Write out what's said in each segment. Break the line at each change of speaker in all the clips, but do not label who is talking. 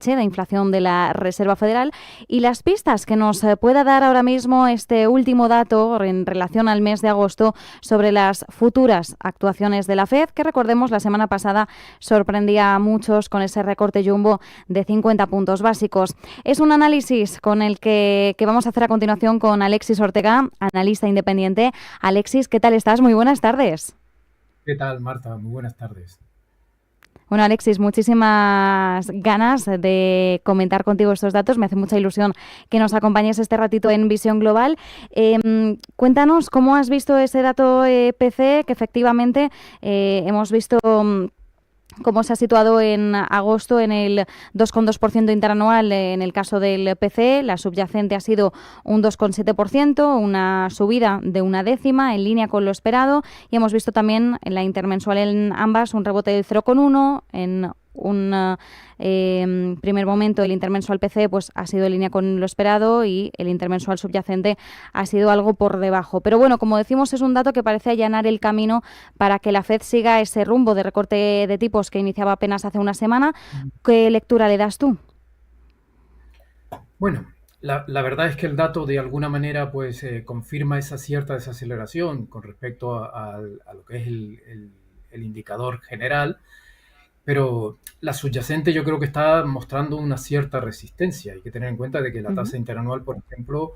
de inflación de la Reserva Federal y las pistas que nos pueda dar ahora mismo este último dato en relación al mes de agosto sobre las futuras actuaciones de la FED, que recordemos la semana pasada sorprendía a muchos con ese recorte jumbo de 50 puntos básicos. Es un análisis con el que vamos a hacer a continuación con Alexis Ortega, analista independiente. Alexis, ¿qué tal estás? Muy buenas tardes.
¿Qué tal, Marta? Muy buenas tardes.
Bueno, Alexis, muchísimas ganas de comentar contigo estos datos. Me hace mucha ilusión que nos acompañes este ratito en Visión Global. Cuéntanos cómo has visto ese dato PC, que efectivamente hemos visto cómo se ha situado en agosto en el 2,2% interanual en el caso del PC. La subyacente ha sido un 2,7%, una subida de una décima en línea con lo esperado. Y hemos visto también en la intermensual en ambas un rebote del 0,1. En un primer momento el intermensual PC pues ha sido en línea con lo esperado y el intermensual subyacente ha sido algo por debajo. Pero bueno, como decimos, es un dato que parece allanar el camino para que la FED siga ese rumbo de recorte de tipos que iniciaba apenas hace una semana. ¿Qué lectura le das tú?
Bueno, la verdad es que el dato de alguna manera pues confirma esa cierta desaceleración con respecto a lo que es el indicador general, pero la subyacente yo creo que está mostrando una cierta resistencia. Hay que tener en cuenta de que la
Ujú.
tasa interanual, por ejemplo,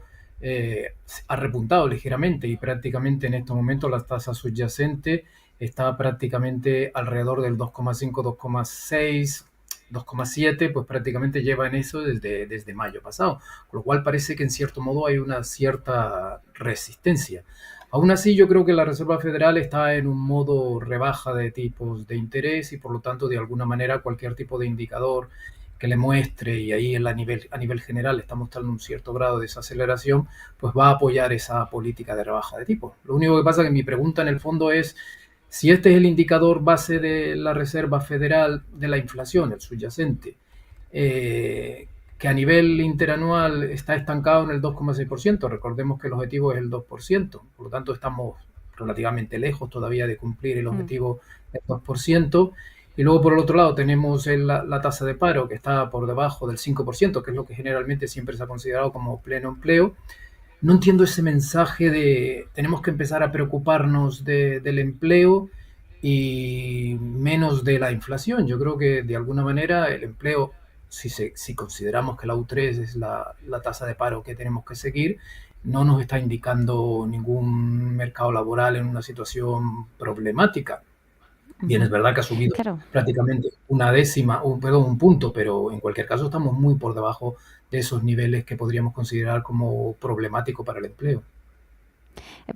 ha repuntado ligeramente y prácticamente en estos momentos la tasa subyacente está prácticamente alrededor del 2,5, 2,6, 2,7, pues prácticamente lleva en eso desde mayo pasado, con lo cual parece que en cierto modo hay una cierta resistencia. Aún así, yo creo que la Reserva Federal está en un modo rebaja de tipos de interés y por lo tanto, de alguna manera, cualquier tipo de indicador que le muestre, y ahí a nivel general está mostrando un cierto grado de desaceleración, pues va a apoyar esa política de rebaja de tipos. Lo único que pasa es que mi pregunta en el fondo es si este es el indicador base de la Reserva Federal de la inflación, el subyacente, eh, que a nivel interanual está estancado en el 2,6%. Recordemos que el objetivo es el 2%, por lo tanto estamos relativamente lejos todavía de cumplir el
Mm.
objetivo del 2%. Y luego por el otro lado tenemos la tasa de paro que está por debajo del 5%, que es lo que generalmente siempre se ha considerado como pleno empleo. No entiendo ese mensaje de tenemos que empezar a preocuparnos del empleo y menos de la inflación. Yo creo que de alguna manera el empleo, si consideramos que la U3 es la tasa de paro que tenemos que seguir, no nos está indicando ningún mercado laboral en una situación problemática. Bien, es
Ujú.
verdad que ha subido
Claro.
prácticamente una décima, perdón, un punto, pero en cualquier caso estamos muy por debajo de esos niveles que podríamos considerar como problemático para el empleo.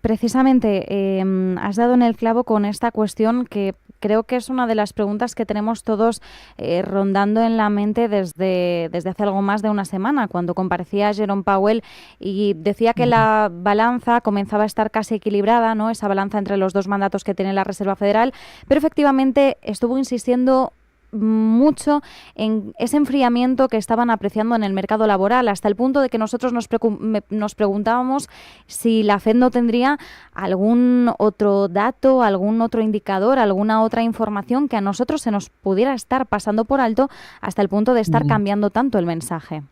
Precisamente has dado en el clavo con esta cuestión que creo que es una de las preguntas que tenemos todos rondando en la mente desde hace algo más de una semana, cuando comparecía Jerome Powell y decía que la balanza comenzaba a estar casi equilibrada, ¿no? Esa balanza entre los dos mandatos que tiene la Reserva Federal, pero efectivamente estuvo insistiendo mucho en ese enfriamiento que estaban apreciando en el mercado laboral, hasta el punto de que nosotros nos preguntábamos si la FED no tendría algún otro dato, algún otro indicador, alguna otra información que a nosotros se nos pudiera estar pasando por alto hasta el punto de estar
Mm,
cambiando tanto el mensaje.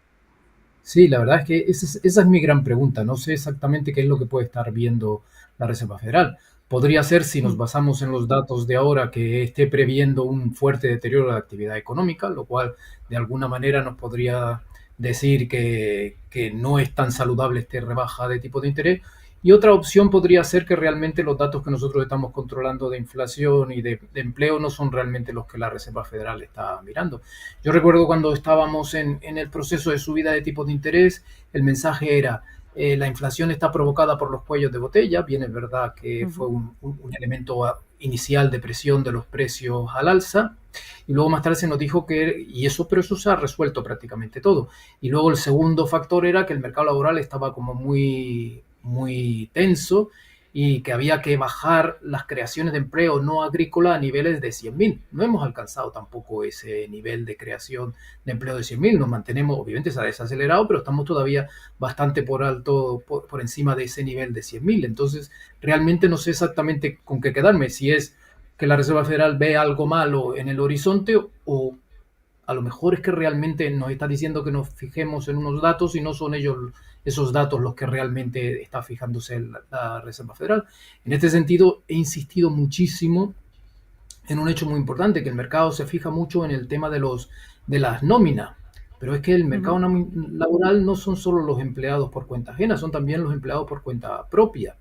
Sí, la verdad es que esa es mi gran pregunta. No sé exactamente qué es lo que puede estar viendo la Reserva Federal. Podría ser, si nos
Mm.
basamos en los datos de ahora, que esté previendo un fuerte deterioro de la actividad económica, lo cual de alguna manera nos podría decir que no es tan saludable esta rebaja de tipo de interés. Y otra opción podría ser que realmente los datos que nosotros estamos controlando de inflación y de empleo no son realmente los que la Reserva Federal está mirando. Yo recuerdo cuando estábamos en el proceso de subida de tipos de interés, el mensaje era, la inflación está provocada por los cuellos de botella. Bien, es verdad que fue
Ujú.
un elemento inicial de presión de los precios al alza, y luego más tarde se nos dijo pero eso se ha resuelto prácticamente todo. Y luego el segundo factor era que el mercado laboral estaba como muy tenso y que había que bajar las creaciones de empleo no agrícola a niveles de 100.000. No hemos alcanzado tampoco ese nivel de creación de empleo de 100.000. Nos mantenemos, obviamente se ha desacelerado, pero estamos todavía bastante por alto, por encima de ese nivel de 100.000. Entonces, realmente no sé exactamente con qué quedarme, si es que la Reserva Federal ve algo malo en el horizonte o a lo mejor es que realmente nos está diciendo que nos fijemos en unos datos y no son ellos esos datos los que realmente está fijándose la Reserva Federal. En este sentido, he insistido muchísimo en un hecho muy importante, que el mercado se fija mucho en el tema de las nóminas, pero es que el mercado laboral no son solo los empleados por cuenta ajena, son también los empleados por cuenta propia,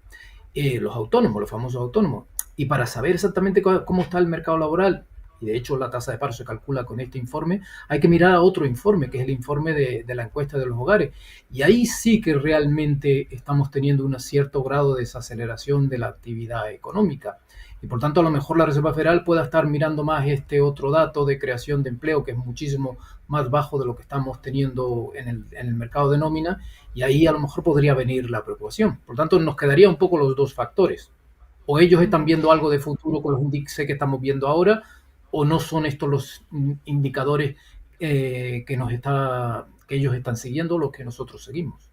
los autónomos, los famosos autónomos. Y para saber exactamente cómo está el mercado laboral, y de hecho la tasa de paro se calcula con este informe, hay que mirar a otro informe, que es el informe de la encuesta de los hogares. Y ahí sí que realmente estamos teniendo un cierto grado de desaceleración de la actividad económica. Y por tanto, a lo mejor la Reserva Federal pueda estar mirando más este otro dato de creación de empleo, que es muchísimo más bajo de lo que estamos teniendo en el mercado de nómina, y ahí a lo mejor podría venir la preocupación. Por tanto, nos quedaría un poco los dos factores. O ellos están viendo algo de futuro con los índices que estamos viendo ahora, o no son estos los indicadores que ellos están siguiendo, los que nosotros seguimos.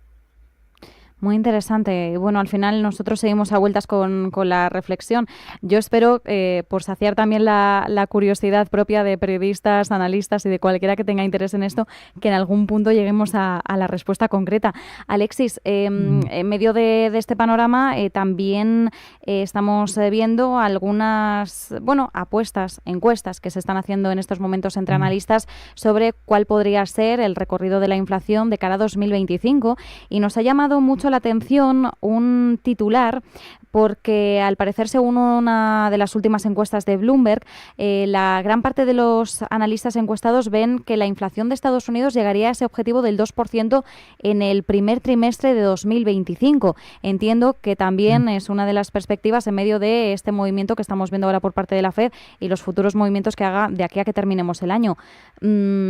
Muy interesante. Bueno, al final nosotros seguimos a vueltas con la reflexión. Yo espero, por saciar también la curiosidad propia de periodistas, analistas y de cualquiera que tenga interés en esto, que en algún punto lleguemos a la respuesta concreta. Alexis, en medio de este panorama también estamos viendo algunas, apuestas, encuestas que se están haciendo en estos momentos entre analistas sobre cuál podría ser el recorrido de la inflación de cara a 2025, y nos ha llamado mucho la atención un titular porque, al parecer, según una de las últimas encuestas de Bloomberg, la gran parte de los analistas encuestados ven que la inflación de Estados Unidos llegaría a ese objetivo del 2% en el primer trimestre de 2025. Entiendo que también es una de las perspectivas en medio de este movimiento que estamos viendo ahora por parte de la FED y los futuros movimientos que haga de aquí a que terminemos el año.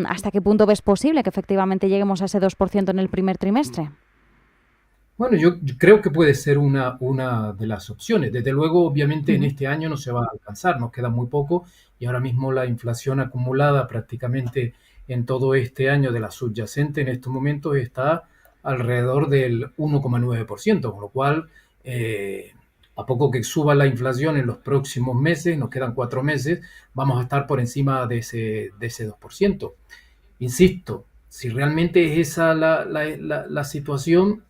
¿Hasta qué punto ves posible que efectivamente lleguemos a ese 2% en el primer trimestre?
Bueno, yo creo que puede ser una de las opciones. Desde luego, obviamente, en este año no se va a alcanzar, nos queda muy poco, y ahora mismo la inflación acumulada prácticamente en todo este año de la subyacente en estos momentos está alrededor del 1,9%, con lo cual, a poco que suba la inflación en los próximos meses, nos quedan 4 meses, vamos a estar por encima de ese 2%. Insisto, si realmente es esa la situación,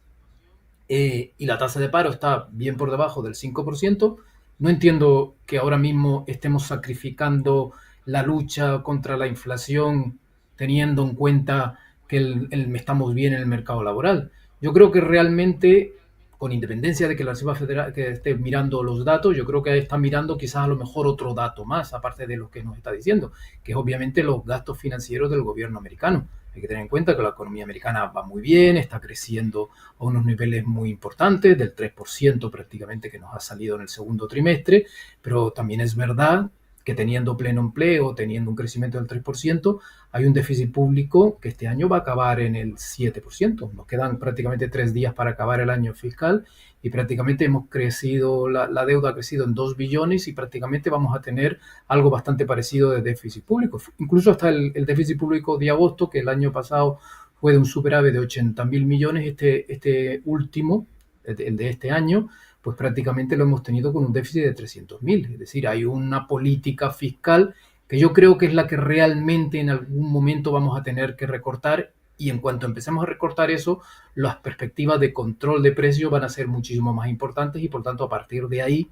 y la tasa de paro está bien por debajo del 5%, no entiendo que ahora mismo estemos sacrificando la lucha contra la inflación teniendo en cuenta que estamos bien en el mercado laboral. Yo creo que realmente, con independencia de que la Reserva Federal que esté mirando los datos, yo creo que está mirando quizás a lo mejor otro dato más, aparte de lo que nos está diciendo, que es obviamente los gastos financieros del gobierno americano. Hay que tener en cuenta que la economía americana va muy bien, está creciendo a unos niveles muy importantes, del 3% prácticamente que nos ha salido en el segundo trimestre, pero también es verdad que teniendo pleno empleo, teniendo un crecimiento del 3%, hay un déficit público que este año va a acabar en el 7%. Nos quedan prácticamente 3 días para acabar el año fiscal y prácticamente hemos crecido, la deuda ha crecido en 2 billones y prácticamente vamos a tener algo bastante parecido de déficit público. Incluso hasta el déficit público de agosto, que el año pasado fue de un superávit de 80.000 millones, este último, el de este año, pues prácticamente lo hemos tenido con un déficit de 300.000. Es decir, hay una política fiscal que yo creo que es la que realmente en algún momento vamos a tener que recortar, y en cuanto empecemos a recortar eso, las perspectivas de control de precios van a ser muchísimo más importantes y por tanto a partir de ahí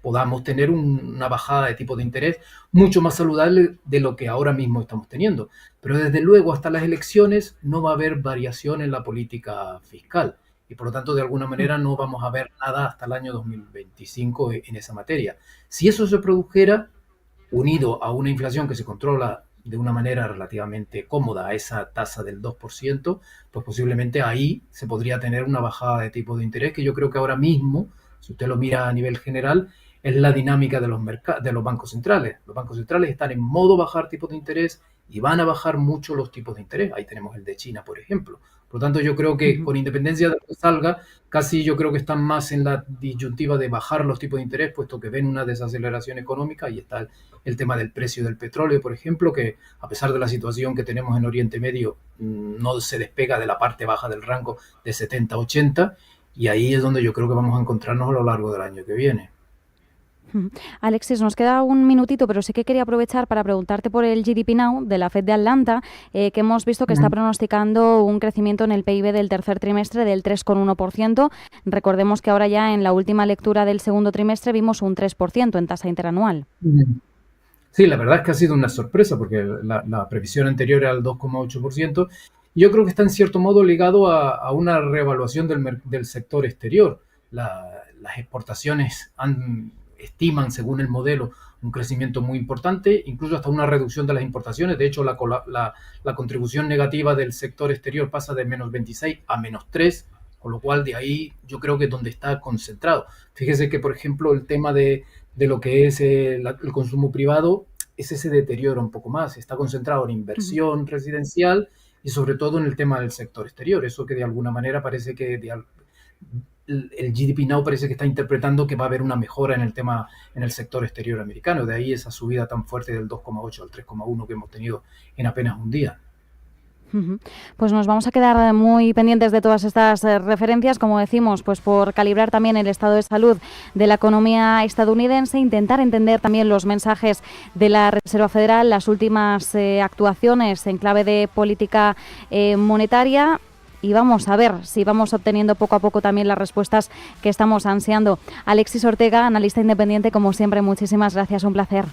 podamos tener una bajada de tipo de interés mucho más saludable de lo que ahora mismo estamos teniendo. Pero desde luego hasta las elecciones no va a haber variación en la política fiscal y por lo tanto de alguna manera no vamos a ver nada hasta el año 2025 en esa materia. Si eso se produjera, unido a una inflación que se controla de una manera relativamente cómoda a esa tasa del 2%, pues posiblemente ahí se podría tener una bajada de tipo de interés que yo creo que ahora mismo, si usted lo mira a nivel general, es la dinámica de los bancos centrales. Los bancos centrales están en modo bajar tipos de interés y van a bajar mucho los tipos de interés. Ahí tenemos el de China, por ejemplo. Por lo tanto, yo creo que con independencia de lo que salga, casi yo creo que están más en la disyuntiva de bajar los tipos de interés, puesto que ven una desaceleración económica y está el tema del precio del petróleo, por ejemplo, que a pesar de la situación que tenemos en Oriente Medio, no se despega de la parte baja del rango de 70-80, y ahí es donde yo creo que vamos a encontrarnos a lo largo del año que viene.
Alexis, nos queda un minutito, pero sí que quería aprovechar para preguntarte por el GDP Now de la Fed de Atlanta, que hemos visto que está pronosticando un crecimiento en el PIB del tercer trimestre del 3,1%. Recordemos que ahora ya en la última lectura del segundo trimestre vimos un 3% en tasa interanual.
Sí, la verdad es que ha sido una sorpresa porque la previsión anterior era el 2,8%. Yo creo que está en cierto modo ligado a una reevaluación del sector exterior. Las exportaciones estiman, según el modelo, un crecimiento muy importante, incluso hasta una reducción de las importaciones. De hecho, la contribución negativa del sector exterior pasa de menos 26 a menos 3, con lo cual de ahí yo creo que es donde está concentrado. Fíjese que, por ejemplo, el tema de lo que es el consumo privado, ese se deteriora un poco más. Está concentrado en inversión residencial y sobre todo en el tema del sector exterior. Eso que de alguna manera parece que el GDP Now parece que está interpretando que va a haber una mejora en el tema, en el sector exterior americano. De ahí esa subida tan fuerte del 2,8 al 3,1 que hemos tenido en apenas un día.
Pues nos vamos a quedar muy pendientes de todas estas referencias, como decimos, pues por calibrar también el estado de salud de la economía estadounidense, intentar entender también los mensajes de la Reserva Federal, las últimas actuaciones en clave de política monetaria. Y vamos a ver si vamos obteniendo poco a poco también las respuestas que estamos ansiando. Alexis Ortega, analista independiente, como siempre, muchísimas gracias, un placer.